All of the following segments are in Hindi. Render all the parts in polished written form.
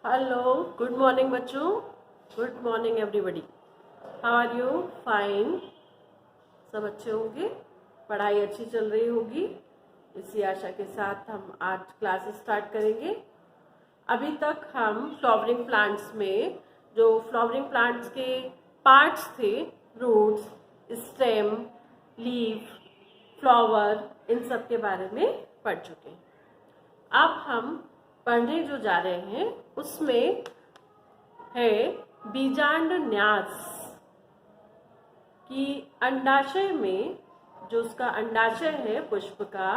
हेलो, गुड मॉर्निंग बच्चों। Good morning everybody. How are you? Fine. सब अच्छे होंगे, पढ़ाई अच्छी चल रही होगी। इसी आशा के साथ हम आज क्लास स्टार्ट करेंगे। अभी तक हम फ्लावरिंग प्लांट्स में जो फ्लावरिंग प्लांट्स के पार्ट्स थे, रूट्स, स्टेम, लीफ, फ्लावर, इन सब के बारे में पढ़ चुके हैं। अब हम पढ़ने जो जा रहे हैं उसमें है बीजांड न्यास कि अंडाशय में जो उसका अंडाशय है पुष्प का,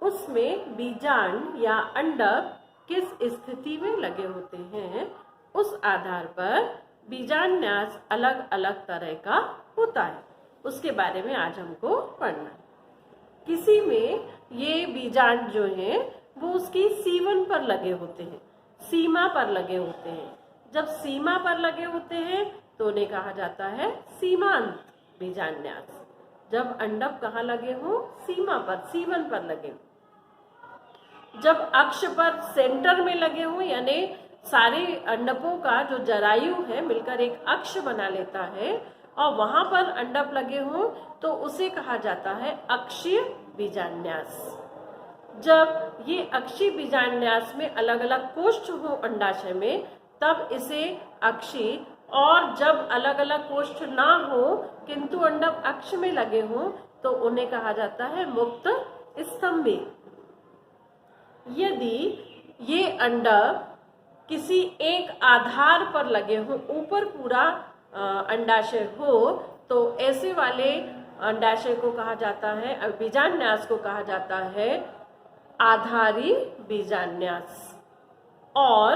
उसमें बीजांड या अंडक किस स्थिति में लगे होते हैं, उस आधार पर बीजांड न्यास अलग अलग तरह का होता है। उसके बारे में आज हमको पढ़ना है। किसी में ये बीजांड जो है वो उसकी सीवन पर लगे होते हैं, सीमा पर लगे होते हैं। जब सीमा पर लगे होते हैं तो उन्हें कहा जाता है सीमांत बीजांड्यास। जब अंडक कहाँ लगे हो? सीमा पर, सीवन पर लगे हो। जब अक्ष पर सेंटर में लगे हो, यानी सारे अंडकों का जो जरायु है मिलकर एक अक्ष बना लेता है और वहां पर अंडक लगे हो तो उसे कहा जाता है अक्षीय बीजांड्यास। जब ये अक्षीय बीजांड्यास में अलग अलग कोष्ठ हो अंडाशय में तब इसे अक्षीय, और जब अलग अलग कोष्ठ ना हो किंतु अंडक अक्ष में लगे हो तो उन्हें कहा जाता है मुक्त स्तंभी। यदि ये अंडक किसी एक आधार पर लगे हो, ऊपर पूरा अंडाशय हो, तो ऐसे वाले अंडाशय को कहा जाता है, बीजांड्यास को कहा जाता है आधारी बीजांड्यास। और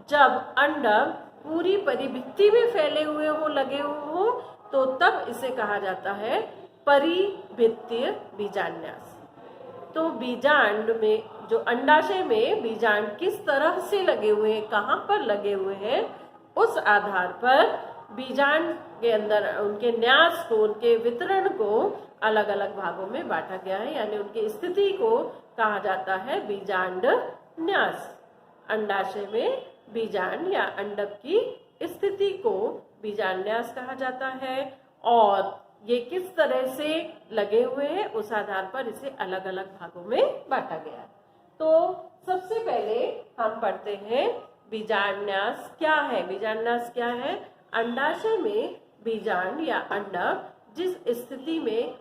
जब अंडक पूरी परिभित्ति में फैले हुए हो, लगे हो, तो तब इसे कहा जाता है परिभित्तीय बीजांड्यास। तो बीजांड में जो अंडाशय में बीजांड किस तरह से लगे हुए हैं, कहाँ पर लगे हुए हैं, उस आधार पर बीजांड के अंदर उनके न्यास को, उनके वितरण को अलग अलग भागों में बांटा गया है, यानी उनकी स्थिति को कहा जाता है बीजांड न्यास। अंडाशय में बीजांड या अंडक की स्थिति को बीजांड न्यास कहा जाता है और ये किस तरह से लगे हुए हैं उस आधार पर इसे अलग अलग भागों में बांटा गया है। तो सबसे पहले हम पढ़ते हैं बीजांड न्यास क्या है। बीजांड न्यास क्या है? अंडाशय में बीजांड या अंडक जिस स्थिति में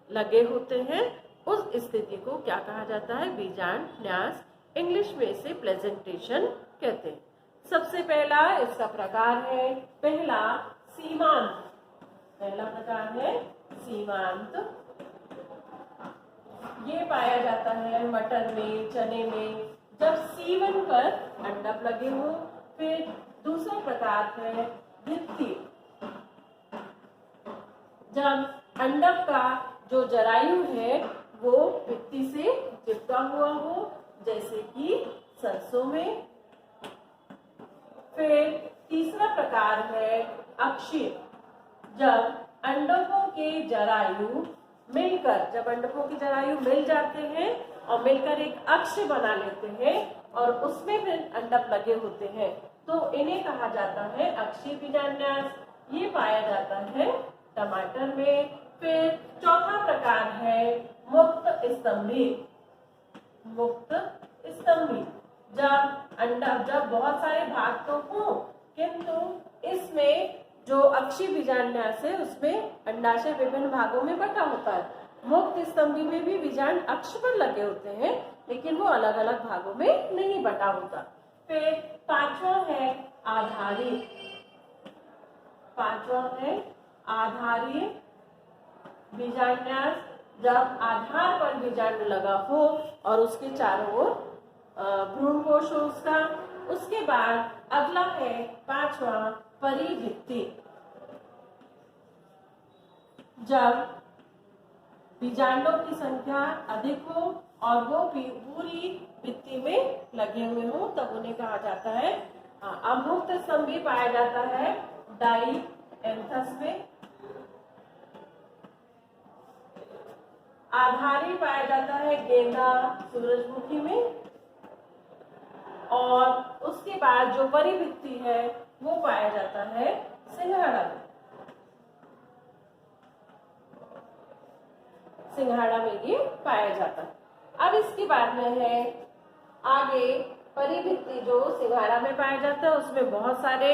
लगे होते हैं उस स्थिति को क्या कहा जाता है? बीजांड न्यास। इंग्लिश में इसे प्रेजेंटेशन कहते हैं। सबसे पहला इसका प्रकार है पहला सीमांत। पहला प्रकार है सीमांत। ये पाया जाता है मटर में, चने में, जब सीवन पर अंडक लगे हो। फिर दूसरा प्रकार है भित्ति। जब अंडक का जो जरायु है वो भित्ति से चिपका हुआ हो, जैसे कि सरसों में। फिर तीसरा प्रकार है अक्षीय। जब अंडकों के जरायु मिलकर, जब अंडकों की जरायु मिल जाते हैं और मिलकर एक अक्ष बना लेते हैं और उसमें फिर अंडक लगे होते हैं तो इन्हें कहा जाता है अक्षीय बीजांड्यास। ये पाया जाता है टमाटर में। फिर चौथा प्रकार है मुक्त स्तंभी। मुक्त स्तंभी। जब बहुत सारे भाग तो हो किंतु इसमें जो अक्षीय बीजांड्यास है उसमें अंडाशय विभिन्न भागों में बटा होता है। मुक्त स्तंभी में भी बीजांड अक्ष पर लगे होते हैं लेकिन वो अलग अलग भागों में नहीं बटा होता। फिर पांचवा है आधारी। पांचवा है आधारी बीजांड्यास। जब आधार पर बीजांड लगा हो और उसके चारों ओर भ्रूणकोश हो उसका। उसके बाद अगला है पांचवा परिभित्ति। जब बीजांडों की संख्या अधिक हो और वो पूरी भित्ति में लगे हुए हो तब उन्हें कहा जाता है अमुक्त स्तंभी। पाया जाता है डाइएंथस में। आधारी पाया जाता है गेंदा, सूरजमुखी में। और उसके बाद जो परिभित्ति है वो पाया जाता है सिंघाड़ा में। सिंघाड़ा में ये पाया जाता है। अब इसके बाद में है आगे परिभित्ति जो सिंघाड़ा में पाया जाता है, उसमें बहुत सारे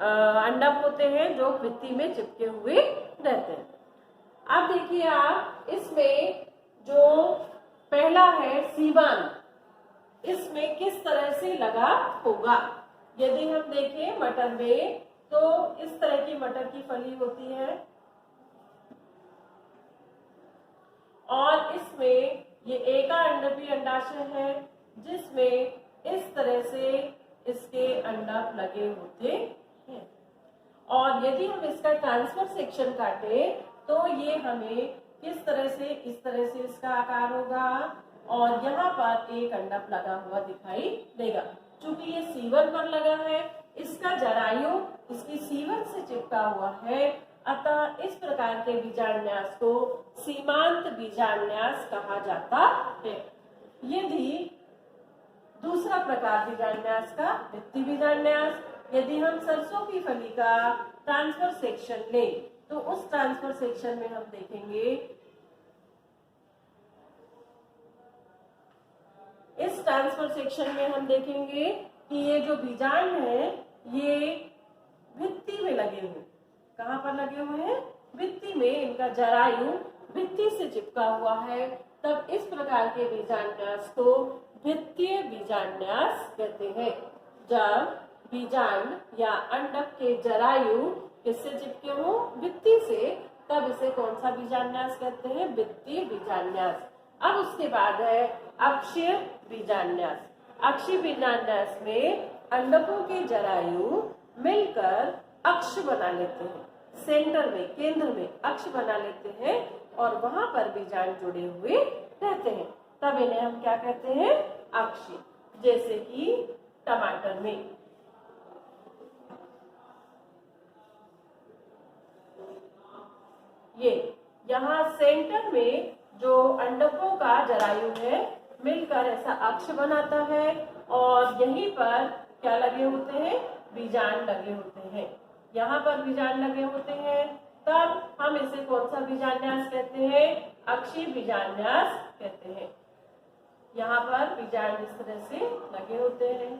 अंडक होते हैं जो भित्ति में चिपके हुए रहते हैं। अब देखिए आप इसमें जो पहला है सीवान, इसमें किस तरह से लगा होगा। यदि हम देखें मटर में तो इस तरह की मटर की फली होती है और इसमें ये एकाअंडपी अंडाशय है जिसमें इस तरह से इसके अंडक लगे होते हैं। और यदि हम इसका ट्रांसफर सेक्शन काटे तो ये हमें किस तरह से, इस तरह से इसका आकार होगा और यहाँ पर एक अंडक लगा हुआ दिखाई देगा। चूंकि ये सीवन पर लगा है, इसका जरायु इसकी सीवन से चिपका हुआ है, अतः इस प्रकार के बीजान्यास को सीमांत बीजान्यास कहा जाता है। यदि दूसरा प्रकार बीजान्यास का भित्ति बीजान्यास, यदि हम सरसों की फली का ट्रांसफर सेक्शन लें तो उस ट्रांसफर सेक्शन में हम देखेंगे, इस ट्रांसफर सेक्शन में हम देखेंगे कि ये जो बीजांड है ये भित्ति में लगे हुए। कहाँ पर लगे हुए हैं? भित्ति में। इनका जरायु भित्ति से चिपका हुआ है, तब इस प्रकार के बीजान्यास को भित्तीय बीजान्यास कहते हैं। जब बीजांड या अंडक के जरायु किससे चिपके हो? भित्ति से, तब इसे कौन सा बीजान्यास कहते हैं? भित्तीय बीजान्यास। अब उसके बाद है अक्षीय बीजान्यास। अक्षीय बीजान्यास में अंडकों के जरायु मिलकर अक्ष बना लेते हैं, सेंटर में, केंद्र में अक्ष बना लेते हैं और वहां पर बीजांड जुड़े हुए रहते हैं, तब इन्हें हम क्या कहते हैं? अक्षीय। जैसे कि टमाटर में ये यहाँ सेंटर में जो अंडकों का जरायु है मिलकर ऐसा अक्ष बनाता है और यहीं पर क्या लगे होते हैं? बीजांड लगे होते हैं। यहाँ पर बीजांड लगे होते हैं, तब हम इसे कौन सा बीजान्यास कहते हैं? अक्षीय बीजान्यास कहते हैं। यहाँ पर बीजांड इस तरह से लगे होते हैं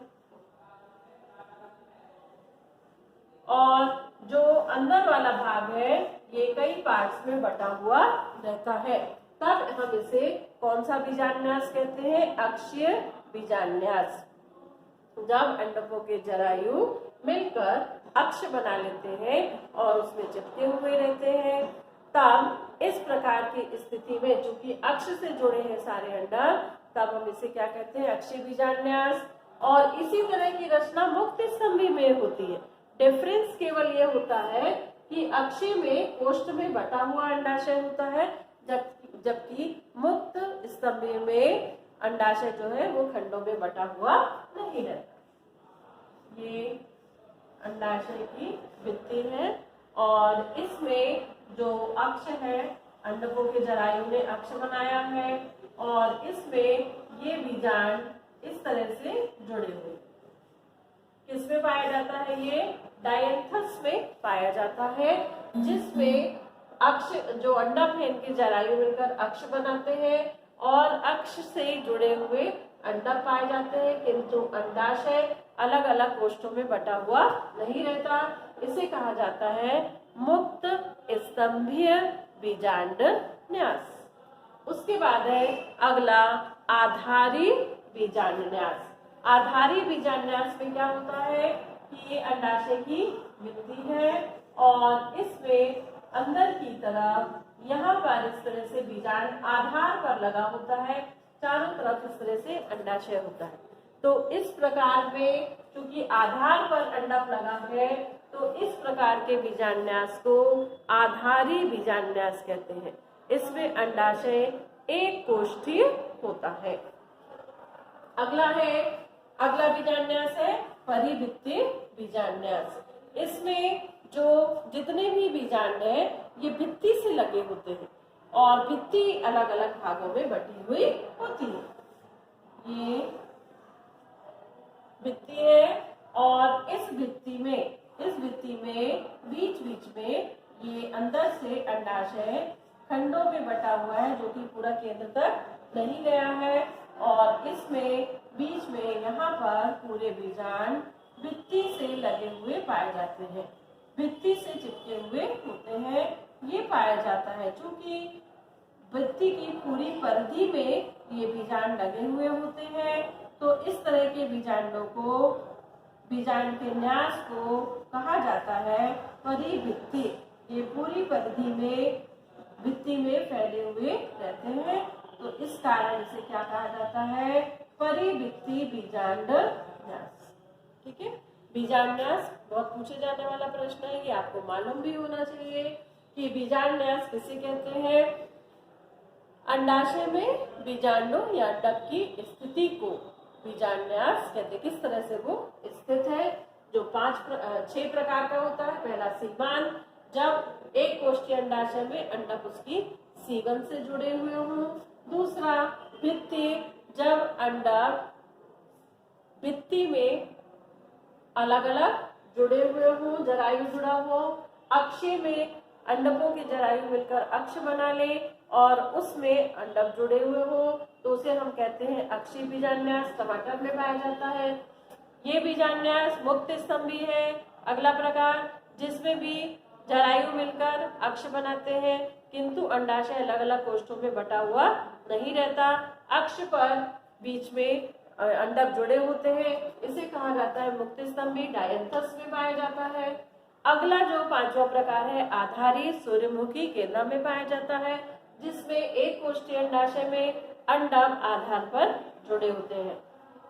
और जो अंदर वाला भाग है ये कई पार्ट्स में बटा हुआ रहता है, तब हम इसे कौन सा बीजान्यास कहते हैं? अक्षीय बीजान्यास। जब अंडकों के जरायु मिलकर अक्ष बना लेते हैं और उसमें चिपके हुए रहते हैं, तब इस प्रकार की स्थिति में चूंकि अक्ष से जुड़े हैं सारे अंडक, तब हम इसे क्या कहते हैं? अक्षीय बीजान्यास। और इसी तरह की रचना मुक्त स्तंभी में होती है। डिफरेंस केवल ये होता है कि अक्षीय में कोष्ठ में बटा हुआ अंडाशय होता है, जबकि मुक्त स्तंभी में अंडाशय जो है वो खंडों में बटा हुआ नहीं रहता। ये अंडाशय की भित्ति है और इसमें जो अक्ष है, अंडकों के जरायु ने अक्ष बनाया है और इसमें ये बीजांड इस तरह से जुड़े हुए। किसमें पाया जाता है? ये डायंथस में पाया जाता है, जिसमें अक्ष जो अंडक है इनके जरायु मिलकर अक्ष बनाते हैं और अक्ष से जुड़े हुए अंडक पाए जाते हैं, किंतु अंडाशय अलग अलग कोष्ठों में बटा हुआ नहीं रहता। इसे कहा जाता है मुक्त स्तंभीय बीजांडन्यास। उसके बाद है अगला आधारी बीजांडन्यास। आधारी बीजान्यास में क्या होता है कि ये अंडाशय की भित्ति है और इसमें अंदर की तरफ यहाँ पर इस तरह से बीजांड आधार पर लगा होता है, चारों तरफ इस तरह से अंडाशय होता है। तो इस प्रकार में क्योंकि आधार पर अंडक लगा है, तो इस प्रकार के बीजान्यास को आधारी बीजान्यास कहते हैं। इसमें अंडाशय एक कोष्ठीय होता है। अगला बीजान्यास है परिभित्तीय बीजान्यास। इसमें जो जितने भी बीजांड है ये भित्ति से लगे होते हैं और भित्ति अलग अलग भागों में बटी हुई होती है। भित्ति है और इस भित्ति में बीच बीच में ये अंदर से अंडाशय खंडों में बटा हुआ है जो कि पूरा केंद्र तक नहीं गया है और इसमें बीच में यहाँ पर पूरे बीजांड भित्ति से लगे हुए पाए जाते हैं, भित्ति से चिपके हुए होते हैं। ये पाया जाता है क्योंकि भित्ति की पूरी परिधि में ये बीजांड लगे हुए होते हैं, तो इस तरह के बीजांडों को, बीजांड के न्यास को कहा जाता है परिभित्ति। ये पूरी परिधि में भित्ति में फैले हुए रहते हैं, तो इस कारण इसे क्या कहा जाता है, परिभित्ति बीजांड न्यास। ठीक है, बीजांड न्यास बहुत पूछे जाने वाला प्रश्न है, ये आपको मालूम भी होना चाहिए कि बीजांड न्यास किसे कहते हैं। अंडाशय में बीजांडों या अंडक की स्थिति को बीजांड न्यास कहते हैं। किस तरह से वो स्थित है, जो 6 प्रकार का होता है। पहला सीमांत, जब एक कोष्ठीय अंडाशय में अंडक उसकी सीगन से जुड़े हुए हों। दूसरा भित्ति, जब अंडक भित्ति में अलग अलग जुड़े हुए हों, जरायु जुड़ा हो। अक्षीय में अंडकों के जरायु मिलकर अक्ष बना ले और उसमें अंडक जुड़े हुए हो, तो उसे हम कहते हैं अक्षीय बीजांड न्यास। टमाटर में पाया जाता है। ये बीजांड न्यास मुक्त स्तंभी है। अगला प्रकार, जिसमें भी जरायु मिलकर अक्ष बनाते हैं किंतु अंडाशय अलग अलग कोष्ठों में बटा हुआ नहीं रहता, अक्ष पर बीच में अंडक जुड़े होते हैं, इसे कहा जाता है मुक्त स्तंभी, डायंथस में पाया जाता है। अगला जो 5वां प्रकार है, आधारित सूर्यमुखी केंद्र में पाया जाता है, जिसमें एक कोष्ठीय अंडाशय में अंडक आधार पर जुड़े होते हैं।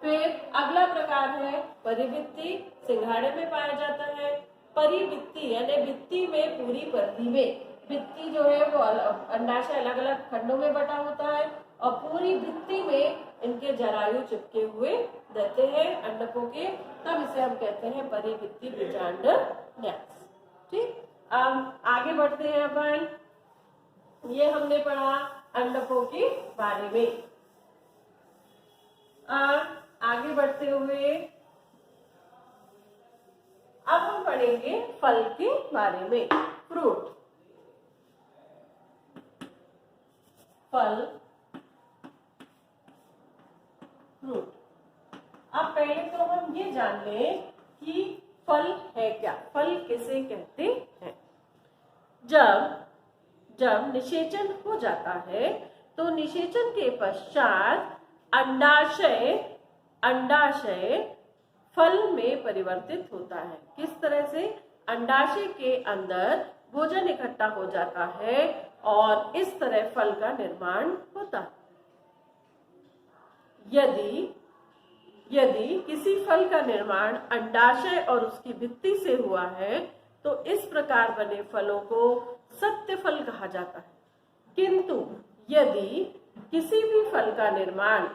फिर अगला प्रकार है परिभित्ति, सिंघाड़े में पाया जाता है। परिभित्ति यानी भित्ति में पूरी परिधि में, भित्ति जो है वो अंडाशय अलग अलग खंडों में बटा होता है और पूरी भित्ति में इनके जरायु चिपके हुए रहते हैं अंडकों के, तब इसे हम कहते हैं परिभित्ति बीजांड न्यास। ठीक, अब आगे बढ़ते हैं अपन। ये हमने पढ़ा अंडकों के बारे में। आगे बढ़ते हुए अब हम पढ़ेंगे फल के बारे में। फ्रूट, फल, फ्रूट। अब पहले तो हम ये जान लें कि फल है क्या, फल किसे कहते हैं। जब निषेचन हो जाता है तो निषेचन के पश्चात अंडाशय फल में परिवर्तित होता है। किस तरह से, अंडाशय के अंदर भोजन इकट्ठा हो जाता है और इस तरह फल का निर्माण होता है। यदि किसी फल का निर्माण अंडाशय और उसकी भित्ति से हुआ है तो इस प्रकार बने फलों को सत्य फल कहा जाता है। किंतु यदि किसी भी फल का निर्माण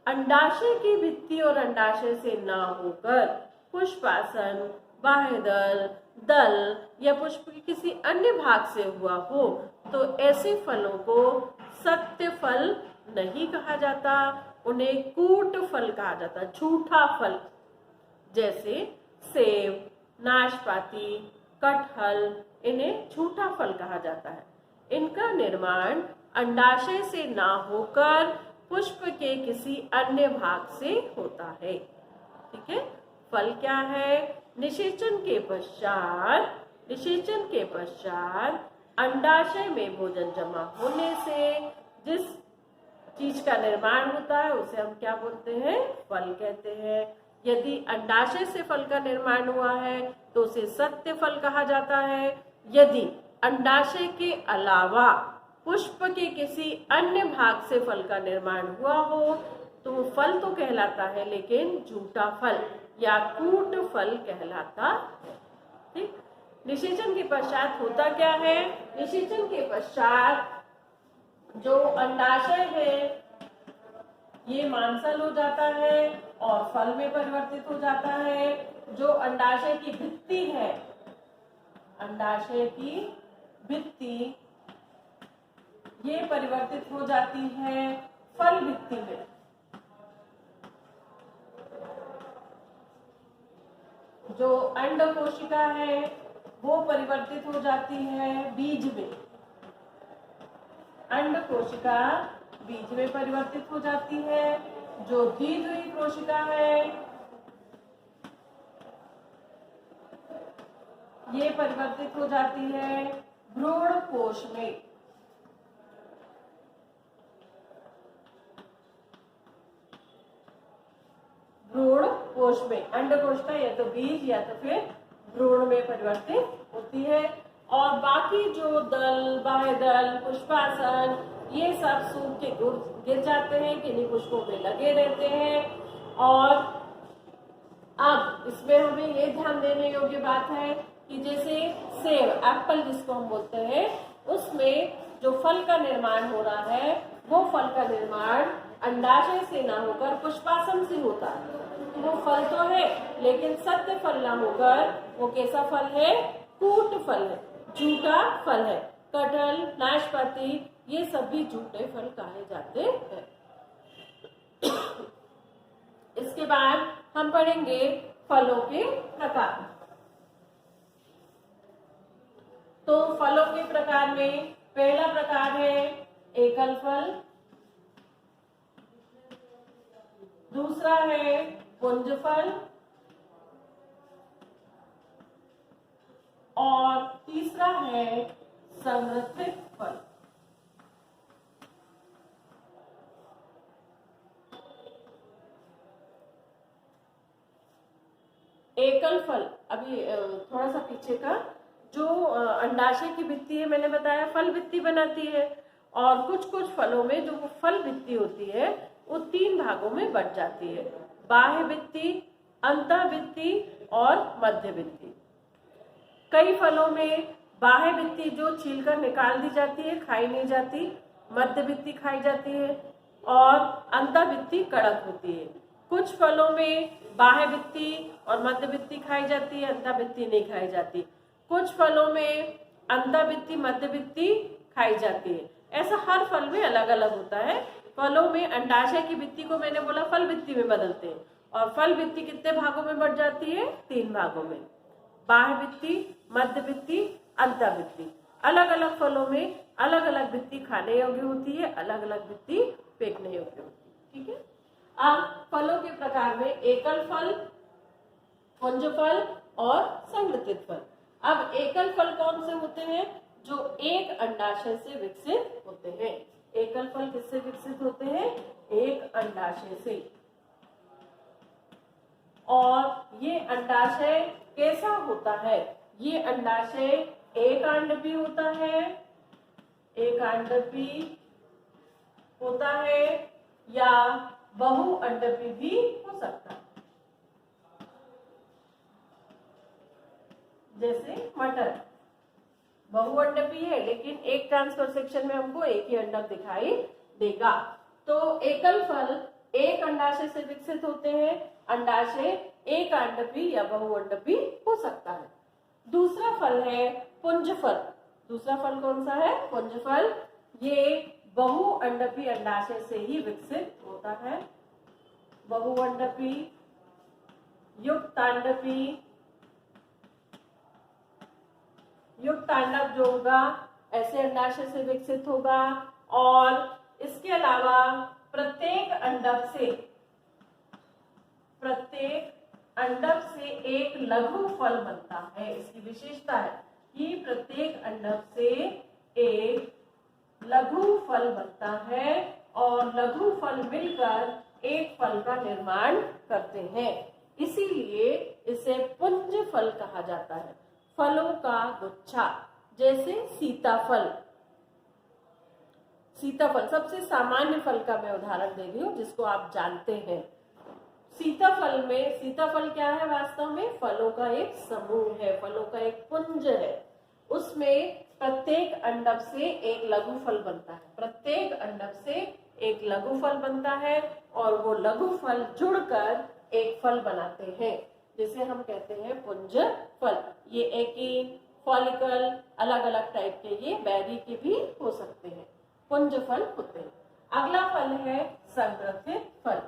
अंडाशय की भित्ति और अंडाशय से ना होकर पुष्पासन, बाह्यदल, दल या पुष्प के किसी अन्य भाग से हुआ हो तो ऐसे फलों को सत्य फल नहीं कहा जाता, उन्हें कूट फल कहा जाता, झूठा फल। जैसे सेब, नाशपाती, कटहल, इन्हें झूठा फल कहा जाता है। इनका निर्माण अंडाशय से ना होकर पुष्प के किसी अन्य भाग से होता है। ठीक है, फल क्या है, निषेचन के पश्चात अंडाशय में भोजन जमा होने से जिस चीज का निर्माण होता है उसे हम क्या बोलते हैं, फल कहते हैं। यदि अंडाशय से फल का निर्माण हुआ है तो उसे सत्य फल कहा जाता है। यदि अंडाशय के अलावा पुष्प के किसी अन्य भाग से फल का निर्माण हुआ हो तो वो फल तो कहलाता है लेकिन झूठा फल या कूट फल कहलाता है। ठीक, निषेचन के पश्चात होता क्या है, निषेचन के पश्चात जो अंडाशय है ये मांसल हो जाता है और फल में परिवर्तित हो जाता है। जो अंडाशय की भित्ति है, अंडाशय की भित्ति ये परिवर्तित हो जाती है फल भित्ति में। जो अंड कोशिका है वो परिवर्तित हो जाती है बीज में। अंड कोशिका बीज में परिवर्तित हो जाती है। जो द्विध्रुवी कोशिका है ये परिवर्तित हो जाती है भ्रूण कोश में। भ्रूण कोश में अंड कोशिका या तो बीज या तो फिर भ्रूण में परिवर्तित होती है। और बाकी जो दल, बाह्य दल, पुष्पासन ये सब सूख के गिर जाते हैं, किन्हीं पुष्पों में लगे रहते हैं। और अब इसमें हमें ये ध्यान देने योग्य बात है कि जैसे सेब, एप्पल जिसको हम बोलते हैं, उसमें जो फल का निर्माण हो रहा है वो फल का निर्माण अंडाशय से ना होकर पुष्पासन से होता है। तो वो फल तो है लेकिन सत्य फल ना होकर वो कैसा फल है? कूट फल है, झूठा फल है। कटहल, नाशपाती ये सभी झूठे फल कहे जाते हैं। इसके बाद हम पढ़ेंगे फलों के प्रकार। तो फलों के प्रकार में पहला प्रकार है एकल फल, दूसरा है पुंज फल और तीसरा है संवृत्त फल। एकल फल, अभी थोड़ा सा पीछे का जो अंडाशय की भित्ति है मैंने बताया फल भित्ति बनाती है। और कुछ कुछ फलों में जो फल भित्ति होती है वो 3 भागों में बट जाती है, बाह्य भित्ति, अंतः भित्ति और मध्य भित्ति। कई फलों में बाह्य भित्ति जो छीलकर निकाल दी जाती है, खाई नहीं जाती, मध्य भित्ति खाई जाती है और अंतः भित्ति कड़क होती है। कुछ फलों में बाह्य भित्ति और मध्य भित्ति खाई जाती है, अंतः भित्ति नहीं खाई जाती। कुछ फलों में अंतः भित्ति, मध्य भित्ति खाई जाती है। ऐसा हर फल में अलग अलग होता है। फलों में अंडाशय की भित्ति को मैंने बोला फल भित्ति में बदलते हैं और फल भित्ति कितने भागों में बढ़ जाती है? 3 भागों में, बाह्य भित्ति, मध्य भित्ति, अंतः भित्ति। अलग अलग फलों में अलग अलग भित्ति खाने योग्य होती है, अलग अलग भित्ति फेंकने योग्य होती है। ठीक है। अब फलों के प्रकार में एकल फल, पुंज फल और संवृत्त फल। अब एकल फल कौन से होते हैं? जो एक अंडाशय से विकसित होते हैं। एकल फल किससे विकसित होते हैं? एक अंडाशय से। और ये अंडाशय कैसा होता है? ये अंडाशय एकांडपी होता है, एकांडपी होता है या बहुअंडपी भी हो सकता है। जैसे मटर बहुअंडपी है लेकिन एक ट्रांसफर सेक्शन में हमको एक ही अंडक दिखाई देगा। तो एकल फल एक अंडाशय से विकसित होते हैं। अंडाशय एक अंडपी या बहुअंडपी हो सकता है। दूसरा फल है पुंज फल। दूसरा फल कौन सा है? पुंज फल। ये बहुअंडपी अंडाशय से ही विकसित होता है। बहुअंडपी, युक्तांडपी, युक्तांडक जो होगा ऐसे अंडाशय से विकसित होगा। और इसके अलावा प्रत्येक अंडक से एक लघु फल बनता है। इसकी विशेषता है कि प्रत्येक अंडक से एक लघु फल बनता है और लघु फल मिलकर एक फल का निर्माण करते हैं। इसीलिए इसे पुंज फल कहा जाता है, फलों का गुच्छा। जैसे सीताफल, सीताफल सबसे सामान्य फल का मैं उदाहरण दे रही हूँ जिसको आप जानते हैं। सीताफल में, सीताफल क्या है? वास्तव में फलों का एक समूह है, फलों का एक पुंज है। उसमें प्रत्येक अंडक से एक लघु फल बनता है, प्रत्येक अंडक से एक लघु फल बनता है और वो लघु फल जुड़कर एक फल बनाते हैं जिसे हम कहते हैं पुंज फल। ये एकीन, फॉलिकल, अलग अलग टाइप के ये बैरी के भी हो सकते हैं, पुंज फल होते हैं। अगला फल है संवृत्त फल।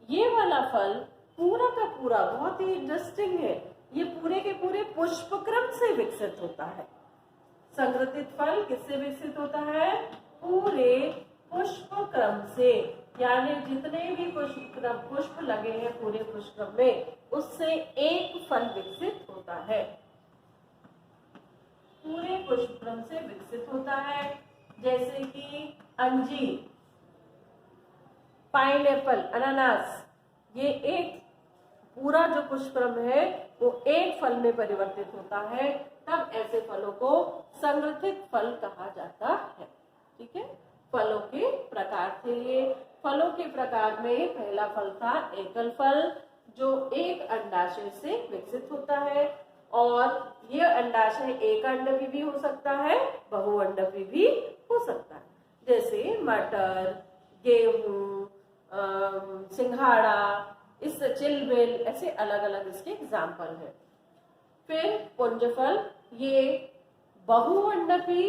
ये वाला फल पूरा का पूरा बहुत ही इंटरेस्टिंग है। ये पूरे के पूरे पुष्पक्रम से विकसित होता है। संग्रथित फल किससे विकसित होता है? पूरे पुष्पक्रम से, यानी जितने भी पुष्प लगे हैं पूरे पुष्पक्रम में, उससे एक फल विकसित होता है। पूरे पुष्पक्रम से विकसित होता है, जैसे कि अंजीर, पाइनएप्पल, अनानास, ये एक पूरा जो पुष्पक्रम है वो एक फल में परिवर्तित होता है, तब ऐसे फलों को संग्रथित फल कहा जाता है। ठीक है, फलों के प्रकार थे ये। फलों के प्रकार में पहला फल था एकल फल, जो एक अंडाशय से विकसित होता है, और ये अंडाशय एक अंडवी भी हो सकता है, बहुअंडवी भी हो सकता है, जैसे मटर, गेहूं, सिंघाड़ा, इस चिलबेल, ऐसे अलग अलग इसके एग्जाम्पल हैं। फिर पुंजफल, ये बहुअंडवी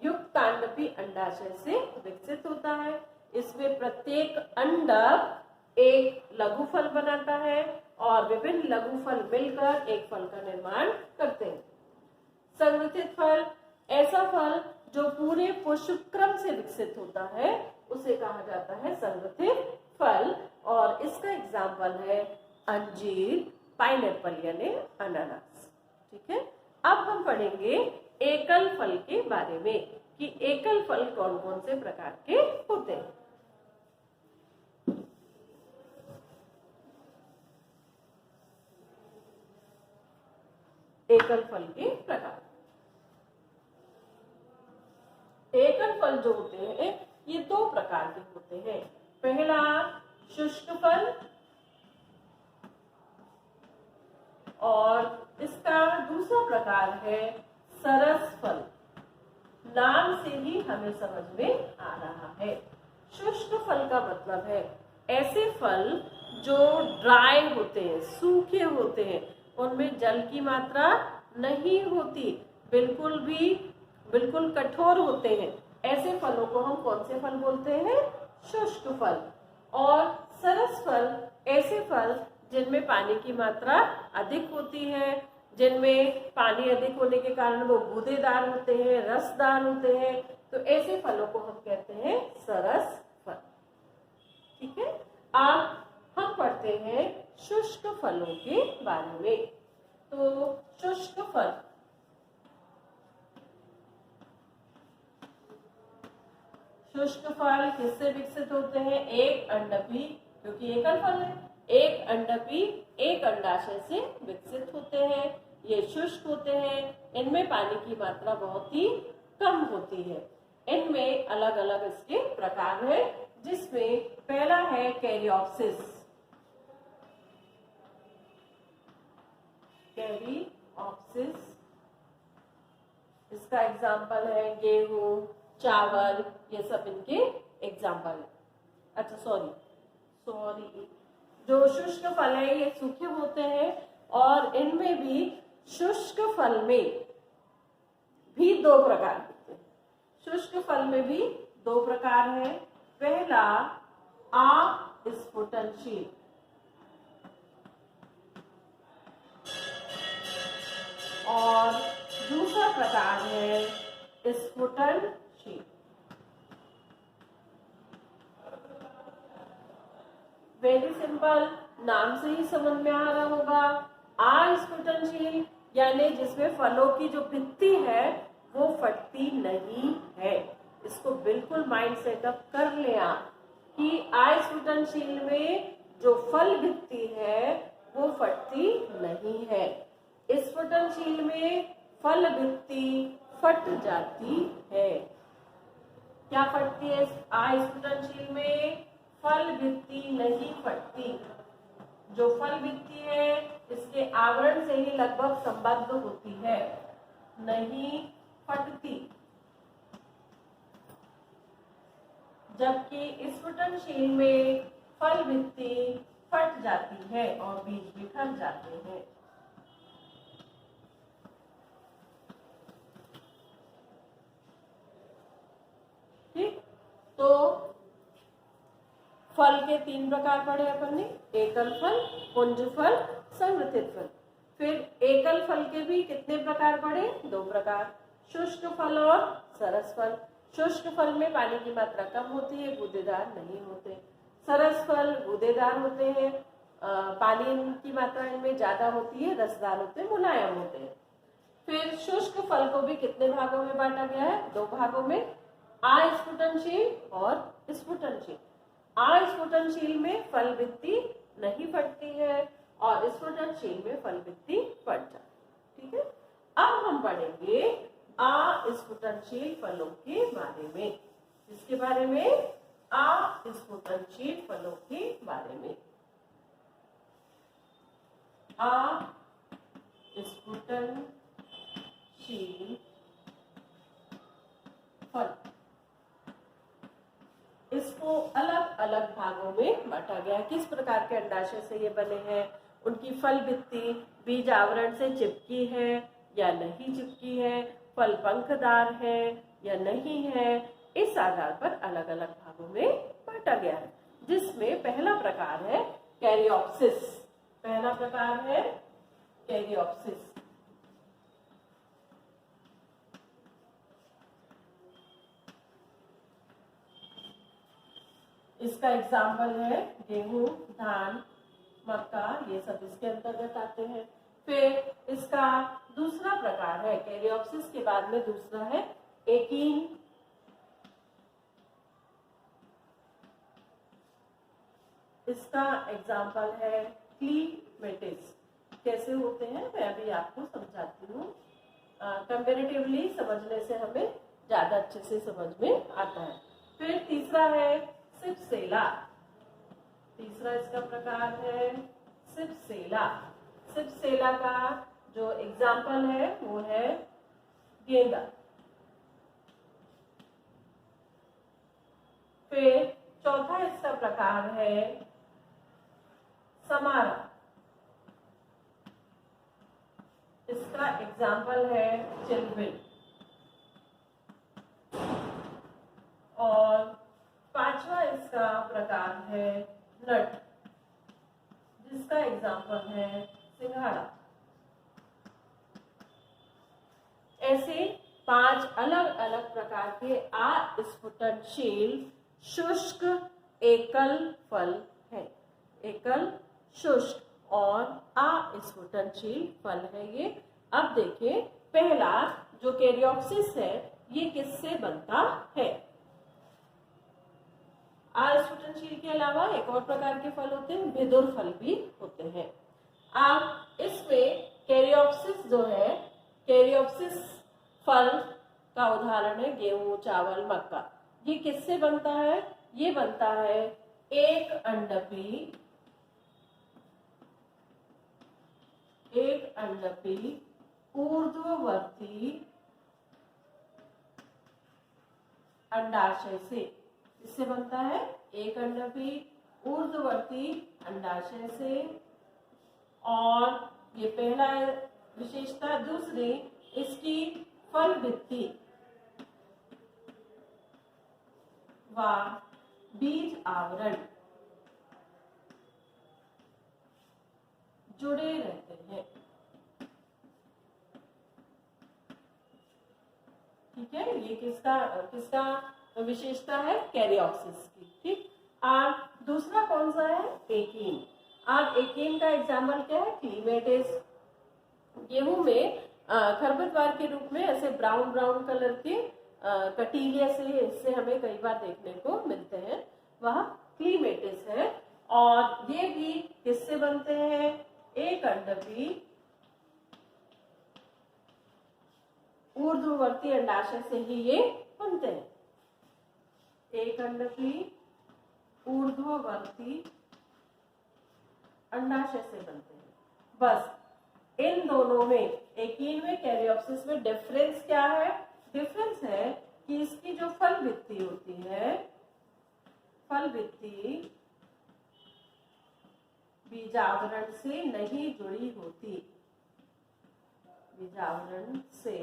युक्तांडवी अंडाशय से विकसित होता है। इसमें प्रत्येक अंडक एक लघुफल बनाता है और विभिन्न लघुफल मिलकर एक फल का निर्माण करते हैं। संग्रथित फल, ऐसा फल जो पूरे पुष्पक्रम से विकसित होता है, उसे कहा जाता है संग्रथित फल, और इसका एग्जाम्पल है अंजीर, पाइनएप्पल यानी अनानास। ठीक है, अब हम पढ़ेंगे एकल फल के बारे में कि एकल फल कौन कौन से प्रकार के होते हैं। एकल फल के प्रकार। एकल फल जो होते हैं ये दो प्रकार के होते हैं। पहला शुष्क फल, और इसका दूसरा प्रकार है सरस फल। नाम से ही हमें समझ में आ रहा है। शुष्क फल का मतलब है ऐसे फल जो ड्राई होते हैं, सूखे होते हैं, उनमें जल की मात्रा नहीं होती, बिल्कुल कठोर होते हैं। ऐसे फलों को हम कौन से फल बोलते हैं? शुष्क फल। और सरस फल, ऐसे फल जिनमें पानी की मात्रा अधिक होती है, जिनमें पानी अधिक होने के कारण वो गूदेदार होते हैं, रसदार होते हैं, तो ऐसे फलों को हम कहते हैं सरस फल। ठीक है, अब हम पढ़ते हैं शुष्क फलों के बारे में। तो शुष्क फल, शुष्क फल किससे विकसित होते हैं? एक अंडपी, क्योंकि एकल फल है, एक अंडपी एक अंडाशय से विकसित होते हैं। ये शुष्क होते हैं, इनमें पानी की मात्रा बहुत ही कम होती है। इनमें अलग अलग इसके प्रकार हैं, जिसमें पहला है कैरियोप्सिस। कैरियोप्सिस, इसका एग्जाम्पल है गेहूं, चावल, ये सब इनके एग्जाम्पल है। अच्छा सॉरी, जो शुष्क फल है ये सूखे होते हैं, और इनमें भी शुष्क फल में भी दो प्रकार होते हैं। शुष्क फल में भी दो प्रकार है। पहला अस्फुटनशील, और दूसरा प्रकार है स्फुटनशील। वेरी सिंपल, नाम से ही समझ में आ रहा होगा। अस्फुटनशील यानी जिसमें फलों की जो भित्ति है वो फटती नहीं है। इसको बिल्कुल माइंड सेटअप कर ले आप कि अस्फुटनशील में जो फल भित्ति है वो फटती नहीं है। स्फुटनशील में फल भित्ति फट जाती है। क्या फटती है? अस्फुटनशील में फल भित्ति नहीं फटती। जो फल भित्ति है इसके आवरण से ही लगभग संबद्ध होती है, नहीं फटती। जबकि स्फुटनशील में फल भित्ति फट जाती है और बीज बिखर जाते हैं। ठीक, तो फल के तीन प्रकार पढ़े अपन ने, एकल फल, पुंज फल, संग्रथित फल। फिर एकल फल के भी कितने प्रकार पड़े? 2 प्रकार, शुष्क फल और सरस फल। शुष्क फल में पानी की मात्रा कम होती है, गूदेदार नहीं होते। सरस फल गूदेदार होते हैं, पानी की मात्रा इनमें ज्यादा होती है, रसदार होते हैं, मुलायम होते हैं। फिर शुष्क फल को भी कितने भागों में बांटा गया है? 2 भागों में, अस्फुटनशील और स्फुटनशील। अस्फुटनशील में फल भित्ति नहीं फटती है और स्फुटनशील में फल भित्ति फट जाती है। ठीक है, अब हम पढ़ेंगे अस्फुटनशील फलों के बारे में। इसके बारे में, अस्फुटनशील फलों के बारे में। अस्फुटनशील फल, इसको अलग अलग भागों में बांटा गया है। किस प्रकार के अंडाशय से ये बने हैं, उनकी फल भित्ति बीज आवरण से चिपकी है या नहीं चिपकी है, फल पंखदार है या नहीं है, इस आधार पर अलग अलग भागों में बांटा गया है। जिसमें पहला प्रकार है कैरियोप्सिस। पहला प्रकार है कैरियोप्सिस। इसका एग्जाम्पल है गेहूं, धान, मक्का, ये सब इसके अंतर्गत आते हैं। फिर इसका दूसरा प्रकार है, कैरियोप्सिस के बाद में दूसरा है एकीन। इसका एग्जाम्पल है क्लीमेटिस। कैसे होते हैं मैं अभी आपको समझाती हूँ। कंपैरेटिवली समझने से हमें ज्यादा अच्छे से समझ में आता है। फिर तीसरा है सिपसेला। तीसरा इसका प्रकार है सिपसेला। सिपसेला का जो एग्जाम्पल है वो है गेंदा। फिर चौथा इसका प्रकार है समारा। इसका एग्जाम्पल है चिलबिल। और पांचवा इसका प्रकार है नट, जिसका एग्जाम्पल है सिंघाड़ा। ऐसे 5 अलग अलग प्रकार के अस्फुटनशील शुष्क एकल फल है। एकल, शुष्क और अस्फुटनशील फल है ये। अब देखिए, पहला जो कैरियोप्सिस है ये किससे बनता है? अस्फुटनशील के अलावा एक और प्रकार के फल होते हैं, भिदुर फल भी होते हैं। अब इसमें कैरियोप्सिस जो है, कैरियोप्सिस फल का उदाहरण है गेहूं, चावल, मक्का। ये किससे बनता है? ये बनता है एक अंडपी, एक अंडपी ऊर्ध्ववर्ती अंडाशय से। इससे बनता है एक अंडपी ऊर्ध्ववर्ती अंडाशय से। और ये पहला विशेषता। दूसरी, इसकी फल भित्ति व बीज आवरण जुड़े रहते हैं। ठीक है, ये किसका किसका विशेषता है? कैरियोप्सिस की। ठीक, अब दूसरा कौन सा है? एकीन। अब एकीन का एग्जाम्पल क्या है? क्लीमेटिस। गेहूं में खरपतवार के रूप में ऐसे ब्राउन ब्राउन कलर के कटीले से इससे हमें कई बार देखने को मिलते हैं, वह क्लीमेटिस है। और ये भी किससे बनते हैं? एक अंडपी ऊर्ध्ववर्ती अंडाशय से ही ये बनते हैं। एक अंडपी ऊर्ध्ववर्ती अंडाशय से बनते हैं। बस इन दोनों में, एकीन में, कैरियोप्सिस में डिफरेंस क्या है? डिफरेंस है कि इसकी जो फल भित्ति होती है, फल भित्ति बीजावरण से नहीं जुड़ी होती। बीजावरण से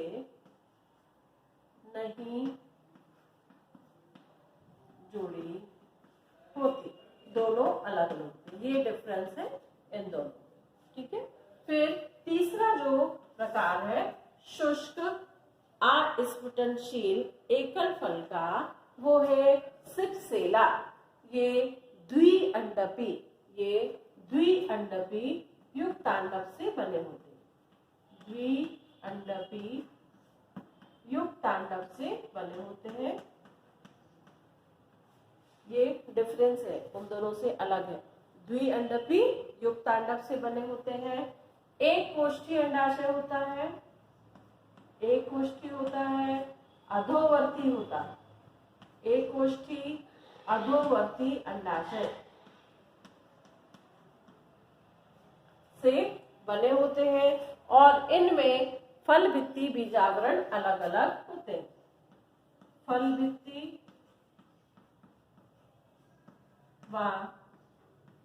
नहीं जुड़ी होती। दोनों अलग अलग होती, ये डिफरेंस है इन दोनों। ठीक है, फिर तीसरा अस्फुटनशील एकल फल का वो है सिप्सेला। ये द्विअंडपी युक्तांडव से बने होते हैं। द्विअंडपी युक्तांडव से बने होते हैं। ये डिफरेंस है, उन दोनों से अलग है। द्विअंडपी युक्तांडव से बने होते हैं। एक कोष्ठी अंडाशय होता है, एक कोष्ठी होता है, अधोवर्ती होता है। एक कोष्ठी अधोवर्ती अंडाशय से बने होते हैं और इनमें फल भित्ति बीजावरण अलग अलग होते हैं। फल भित्ति व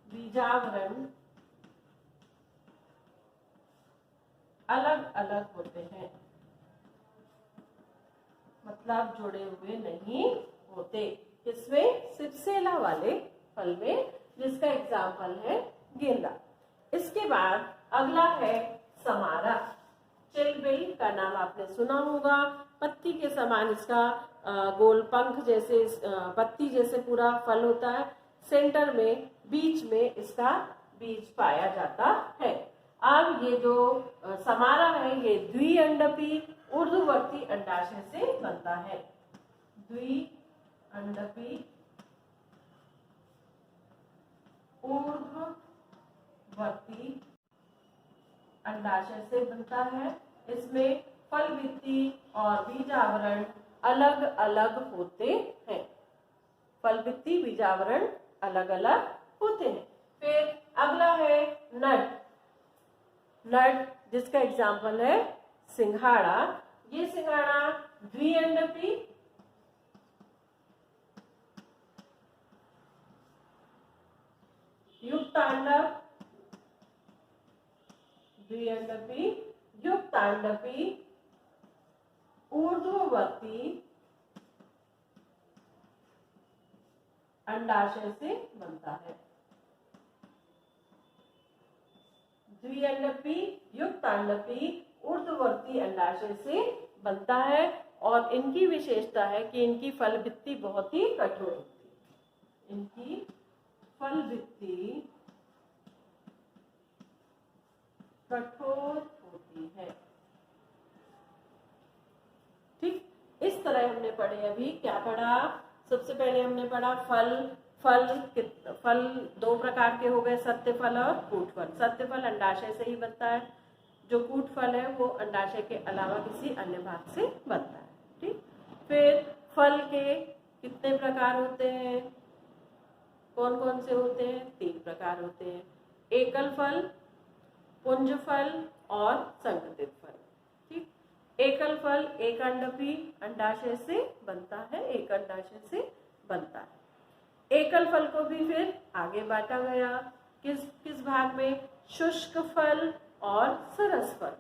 बीजावरण अलग अलग होते हैं, मतलब जुड़े हुए नहीं होते। इसमें सिप्सेला वाले फल में, जिसका एग्जाम्पल है गेंदा। इसके बाद अगला है समारा। चिलबिल का नाम आपने सुना होगा। पत्ती के समान इसका गोल पंख जैसे पत्ती जैसे पूरा फल होता है। सेंटर में बीच में इसका बीज पाया जाता है। अब ये जो समारा है ये द्विअंडपी ऊर्ध्ववर्ती अंडाशय से बनता है। द्विअंडपी ऊर्ध्ववर्ती अंडाशय से बनता है। इसमें फल भित्ति और बीजावरण अलग अलग होते हैं। फल भित्ति बीजावरण अलग अलग होते हैं। फिर अगला है नट। नट जिसका एग्जाम्पल है सिंघाड़ा। ये सिंघाड़ा द्विअंडपी युक्तांडव द्विअंडपी युक्तांडपी ऊर्ध्ववर्ती अंडाशय से बनता है। द्विअंडपी युक्तांडपी ऊर्ध्ववर्ती अंडाशय से बनता है और इनकी विशेषता है कि इनकी फल भित्ति बहुत ही कठोर होती है। इनकी फल भित्ति कठोर होती है। ठीक, इस तरह हमने पढ़े। अभी क्या पढ़ा? सबसे पहले हमने पढ़ा फल दो प्रकार के हो गए, सत्य फल और कूट फल। सत्य फल अंडाशय से ही बनता है। जो कूट फल है वो अंडाशय के अलावा किसी अन्य भाग से बनता है। ठीक, फिर फल के कितने प्रकार होते हैं? कौन कौन से होते हैं? 3 प्रकार होते हैं। एकल फल, पुंज फल और संगठित फल। ठीक, एकल फल एक अंडपी अंडाशय से बनता है, एक अंडाशय से बनता है। एकल फल को भी फिर आगे बांटा गया किस भाग में? शुष्क फल और सरस फल।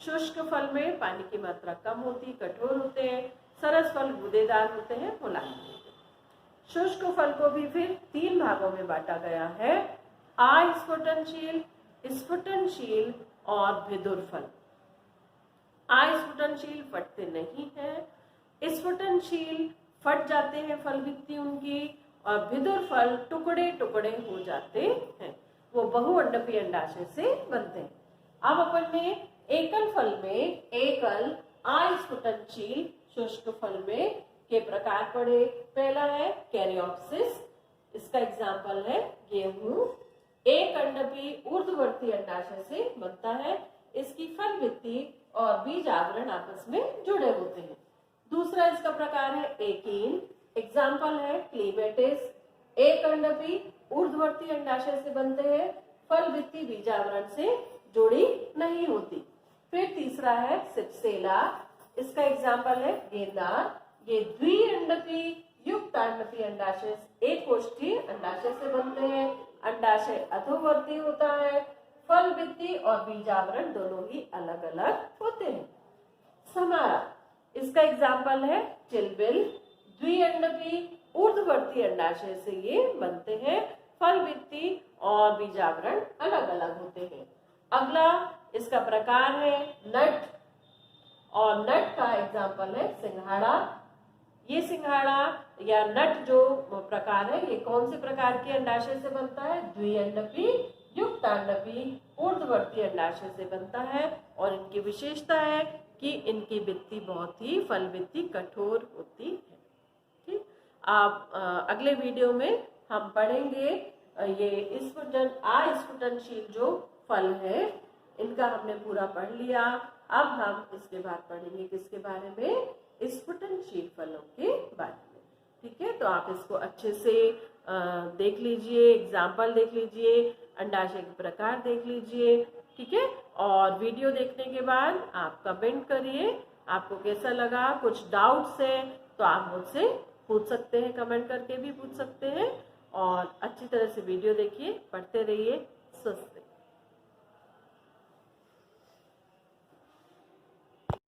शुष्क फल में पानी की मात्रा कम होती, कठोर होते हैं। सरस फल गूदेदार होते हैं, मुलायम होते हैं। शुष्क फल को भी फिर 3 भागों में बांटा गया है, अस्फुटनशील, स्फुटनशील और भिदुर फल। अस्फुटनशील फटते नहीं है, स्फुटनशील फट जाते हैं फल भित्ति उनकी, और भिदुर फल टुकड़े टुकड़े हो जाते हैं। वो बहुअंडपीय अंडाशय से बनते हैं। अब अपन ने एकल फल में एकल अस्फुटनशील शुष्क फल में के प्रकार पढ़े। पहला है कैरियोप्सिस। इसका एग्जाम्पल है गेहूं। एक अंडपी ऊर्ध्ववर्ती अंडाशय से बनता है। इसकी फल भित्ति और बीज आवरण आपस में जुड़े होते हैं। दूसरा इसका प्रकार है एकीन। एग्जाम्पल है क्लीमेटिस। एक अंडपी ऊर्ध्ववर्ती अंडाशय से बनते हैं, फल भित्ति बीजावरण से जुड़ी नहीं होती। फिर तीसरा है सिप्सेला। इसका एग्जाम्पल है गेंदा। ये द्विअंडपी युक्तांडपी अंडाशय एक कोष्ठी अंडाशय से बनते हैं। अंडाशय अधोवर्ती होता है। फल भित्ति और बीजावरण दोनों ही अलग अलग होते हैं। समारा। इसका एग्जाम्पल है चिलबिल। द्विअंडपी ऊर्ध्ववर्ती अंडाशय से ये बनते हैं। फल भित्ति और बीजावरण अलग अलग होते हैं। अगला इसका प्रकार है नट। और नट का एग्जाम्पल है सिंघाड़ा। ये सिंघाड़ा या नट जो प्रकार है, ये कौन से प्रकार के अंडाशय से बनता है? द्विअंडपी, युक्तांडपी, ऊर्ध्ववर्ती अंडाशय से बनता है। और इनकी विशेषता है कि इनकी भित्ति बहुत ही, फल भित्ति कठोर होती है। ठीक, आप अगले वीडियो में हम पढ़ेंगे ये अस्फुटनशील जो फल है, इनका हमने पूरा पढ़ लिया। अब हम इसके बाद पढ़ेंगे किसके बारे में? स्फुटनशील फलों के बारे में। ठीक है, तो आप इसको अच्छे से देख लीजिए, एग्जाम्पल देख लीजिए, अंडाशय के प्रकार देख लीजिए। ठीक है, और वीडियो देखने के बाद आप कमेंट करिए आपको कैसा लगा। कुछ डाउट्स है तो आप मुझसे पूछ सकते हैं, कमेंट करके भी पूछ सकते हैं। और अच्छी तरह से वीडियो देखिए, पढ़ते रहिए। स्वस्थ